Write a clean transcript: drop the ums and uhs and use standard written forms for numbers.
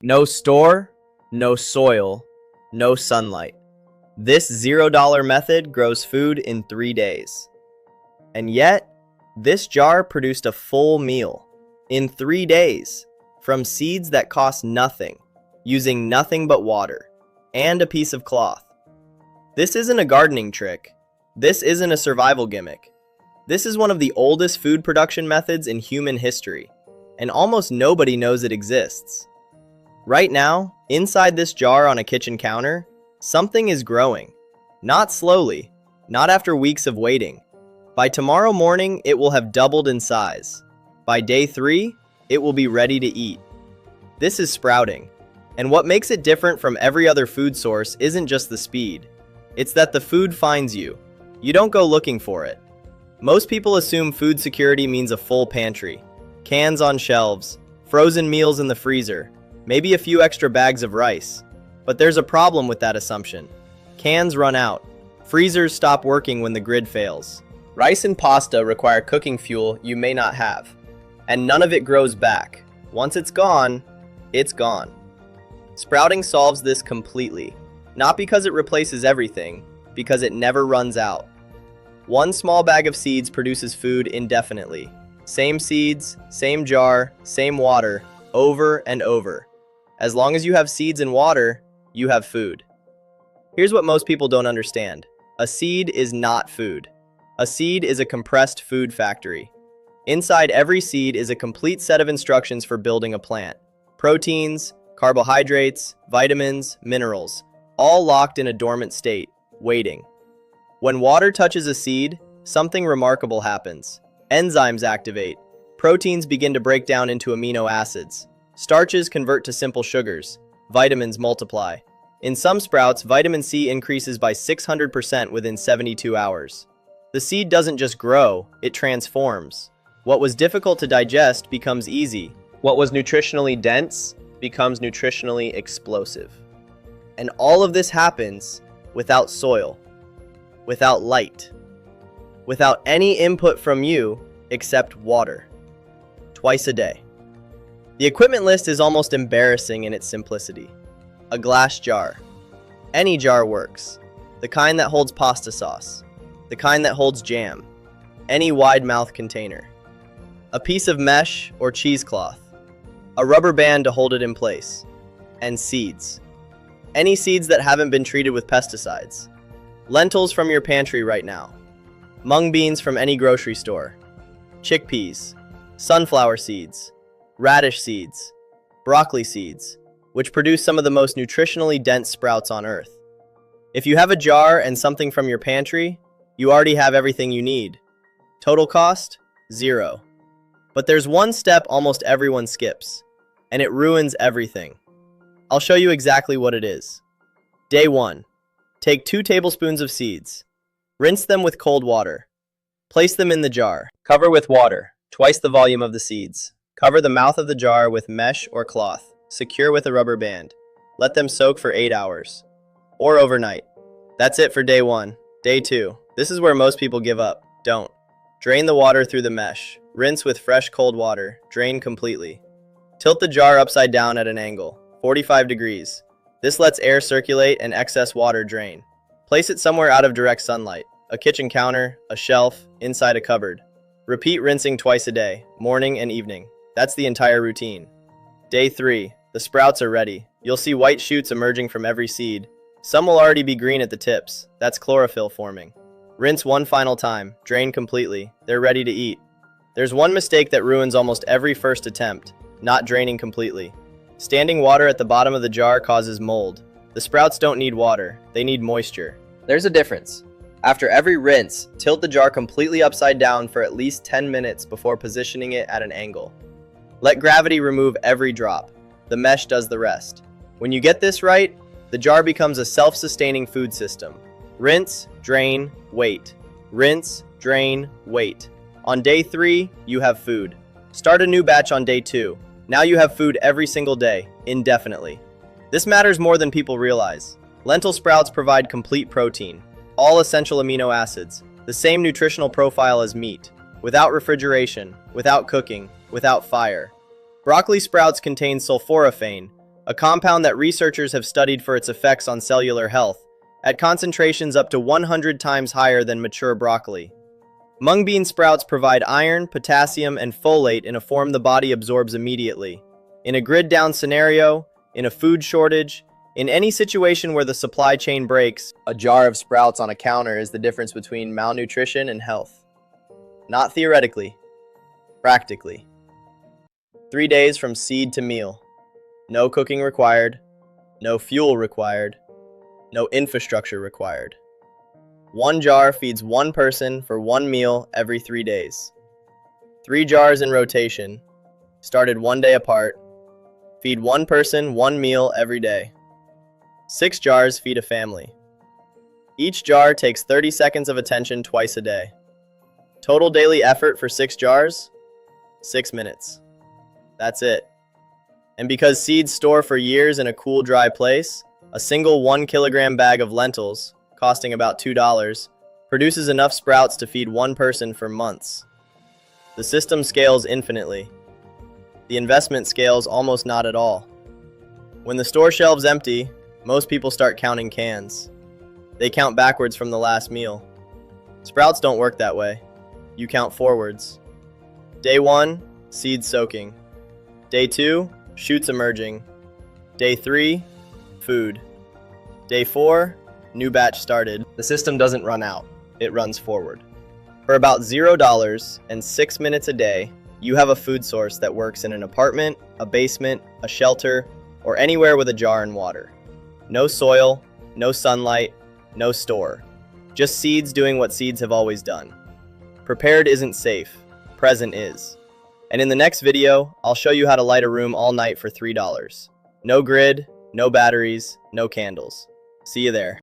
No store, no soil, no sunlight. This $0 method grows food in 3 days. And yet, this jar produced a full meal in 3 days from seeds that cost nothing, using nothing but water and a piece of cloth. This isn't a gardening trick. This isn't a survival gimmick. This is one of the oldest food production methods in human history, and almost nobody knows it exists. Right now, inside this jar on a kitchen counter, something is growing. Not slowly, not after weeks of waiting. By tomorrow morning, it will have doubled in size. By day 3, it will be ready to eat. This is sprouting. And what makes it different from every other food source isn't just the speed. It's that the food finds you. You don't go looking for it. Most people assume food security means a full pantry. Cans on shelves, frozen meals in the freezer, maybe a few extra bags of rice. But there's a problem with that assumption. Cans run out. Freezers stop working when the grid fails. Rice and pasta require cooking fuel you may not have. And none of it grows back. Once it's gone, it's gone. Sprouting solves this completely. Not because it replaces everything, because it never runs out. One small bag of seeds produces food indefinitely. Same seeds, same jar, same water, over and over. As long as you have seeds and water, you have food. Here's what most people don't understand. A seed is not food. A seed is a compressed food factory. Inside every seed is a complete set of instructions for building a plant. Proteins, carbohydrates, vitamins, minerals, all locked in a dormant state, waiting. When water touches a seed, something remarkable happens. Enzymes activate. Proteins begin to break down into amino acids. Starches convert to simple sugars. Vitamins multiply. In some sprouts, vitamin C increases by 600% within 72 hours. The seed doesn't just grow, it transforms. What was difficult to digest becomes easy. What was nutritionally dense becomes nutritionally explosive. And all of this happens without soil, without light, without any input from you except water. Twice a day. The equipment list is almost embarrassing in its simplicity. A glass jar. Any jar works. The kind that holds pasta sauce. The kind that holds jam. Any wide-mouth container. A piece of mesh or cheesecloth. A rubber band to hold it in place. And seeds. Any seeds that haven't been treated with pesticides. Lentils from your pantry right now. Mung beans from any grocery store. Chickpeas. Sunflower seeds. Radish seeds. Broccoli seeds, which produce some of the most nutritionally dense sprouts on Earth. If you have a jar and something from your pantry, you already have everything you need. Total cost? 0. But there's one step almost everyone skips, and it ruins everything. I'll show you exactly what it is. Day 1. Take 2 tablespoons of seeds. Rinse them with cold water. Place them in the jar. Cover with water, twice the volume of the seeds. Cover the mouth of the jar with mesh or cloth. Secure with a rubber band. Let them soak for 8 hours. Or overnight. That's it for day 1. Day 2. This is where most people give up. Don't. Drain the water through the mesh. Rinse with fresh cold water. Drain completely. Tilt the jar upside down at an angle, 45 degrees. This lets air circulate and excess water drain. Place it somewhere out of direct sunlight. A kitchen counter, a shelf, inside a cupboard. Repeat rinsing twice a day, morning and evening. That's the entire routine. Day 3. The sprouts are ready. You'll see white shoots emerging from every seed. Some will already be green at the tips. That's chlorophyll forming. Rinse one final time. Drain completely. They're ready to eat. There's one mistake that ruins almost every first attempt. Not draining completely. Standing water at the bottom of the jar causes mold. The sprouts don't need water. They need moisture. There's a difference. After every rinse, tilt the jar completely upside down for at least 10 minutes before positioning it at an angle. Let gravity remove every drop. The mesh does the rest. When you get this right, the jar becomes a self-sustaining food system. Rinse, drain, wait. Rinse, drain, wait. On day 3, you have food. Start a new batch on day 2. Now you have food every single day, indefinitely. This matters more than people realize. Lentil sprouts provide complete protein, all essential amino acids, the same nutritional profile as meat, without refrigeration, without cooking, without fire. Broccoli sprouts contain sulforaphane, a compound that researchers have studied for its effects on cellular health, at concentrations up to 100 times higher than mature broccoli. Mung bean sprouts provide iron, potassium, and folate in a form the body absorbs immediately. In a grid-down scenario, in a food shortage, in any situation where the supply chain breaks, a jar of sprouts on a counter is the difference between malnutrition and health. Not theoretically, practically. 3 days from seed to meal. No cooking required, no fuel required, no infrastructure required. One jar feeds one person for one meal every 3 days. 3 jars in rotation, started 1 day apart, feed one person one meal every day. 6 jars feed a family. Each jar takes 30 seconds of attention twice a day. Total daily effort for 6 jars? 6 minutes. That's it. And because seeds store for years in a cool, dry place, a single 1 kilogram bag of lentils, costing about $2, produces enough sprouts to feed one person for months. The system scales infinitely. The investment scales almost not at all. When the store shelves empty, most people start counting cans. They count backwards from the last meal. Sprouts don't work that way. You count forwards. Day 1, seeds soaking. Day 2, shoots emerging. Day 3, food. Day 4, new batch started. The system doesn't run out, it runs forward. For about $0 and 6 minutes a day, you have a food source that works in an apartment, a basement, a shelter, or anywhere with a jar and water. No soil, no sunlight, no store. Just seeds doing what seeds have always done. Prepared isn't safe, present is. And in the next video, I'll show you how to light a room all night for $3. No grid, no batteries, no candles. See you there.